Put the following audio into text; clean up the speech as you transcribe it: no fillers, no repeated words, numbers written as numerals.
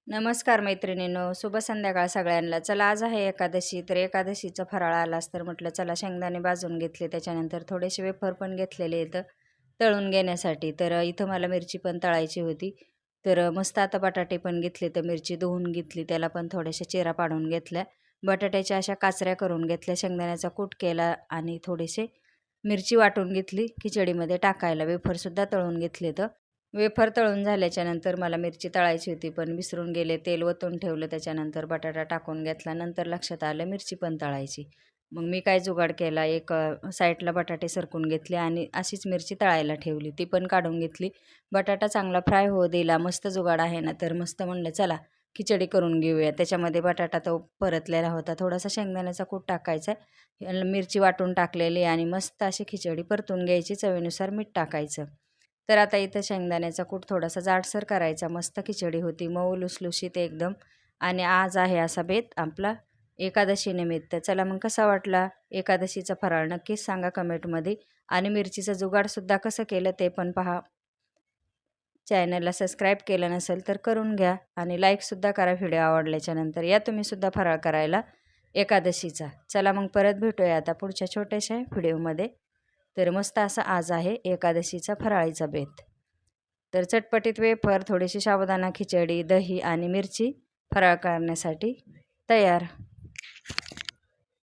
नमस्कार मैत्रिणींनो, शुभ संध्याकाळ सगळ्यांना. चला आज आहे एकादशी, तर एकादशीचा फराळ आलाच तर म्हटलं चला शेंगदाणे भाजून घेतले, त्याच्यानंतर थोडेसे वेफर पण घेतलेले इथं तळून घेण्यासाठी. तर इथं मला मिरची पण तळायची होती. तर मस्त आता बटाटे पण घेतले, तर मिरची धुवून घेतली, त्याला पण थोड्याशा चिरा पाडून घेतल्या. बटाट्याच्या अशा काचऱ्या करून घेतल्या, शेंगदाण्याचा कूट केला आणि थोडेसे मिरची वाटून घेतली खिचडीमध्ये टाकायला. वेफरसुद्धा तळून घेतले. तर वेफर तळून झाल्याच्यानंतर मला मिरची तळायची होती, पण विसरून गेले. तेल ओतून ठेवलं, त्याच्यानंतर बटाटा टाकून घेतला. नंतर लक्षात आलं मिरची पण तळायची. मग मी काय जुगाड केला, एक साईडला बटाटे सरकून घेतले आणि अशीच मिरची तळायला ठेवली. ती पण काढून घेतली. बटाटा चांगला फ्राय होऊ दिला. मस्त जुगाड आहे ना, तर मस्त म्हणलं चला खिचडी करून घेऊया. त्याच्यामध्ये बटाटा तो परतलेला होता. थोडासा शेंगदाण्याचा कूट टाकायचा, मिरची वाटून टाकलेली आणि मस्त अशी खिचडी परतून घ्यायची. चवीनुसार मीठ टाकायचं. तर आता इथं शेंगदाण्याचा कूट थोडासा जाडसर करायचा. मस्त खिचडी होती, मऊ लुसलुशीत एकदम. आणि आज आहे असा बेत आपला एकादशी निमित्त. चला मग कसा वाटला एकादशीचा फराळ नक्कीच सांगा कमेंटमध्ये. आणि मिरचीचं जुगाडसुद्धा कसं केलं ते पण पहा. चॅनलला सबस्क्राईब केलं नसेल तर करून घ्या आणि लाईकसुद्धा करा व्हिडिओ आवडल्याच्यानंतर. या तुम्हीसुद्धा फराळ करायला एकादशीचा. चला मग परत भेटूया आता पुढच्या छोट्याशा व्हिडिओमध्ये. तर मस्त असा आज आहे एकादशीचा फराळीचा बेत. तर चटपटीत वेफर, थोडीशी साबुदाणा खिचडी, दही आणि मिरची फराळ करण्यासाठी तयार.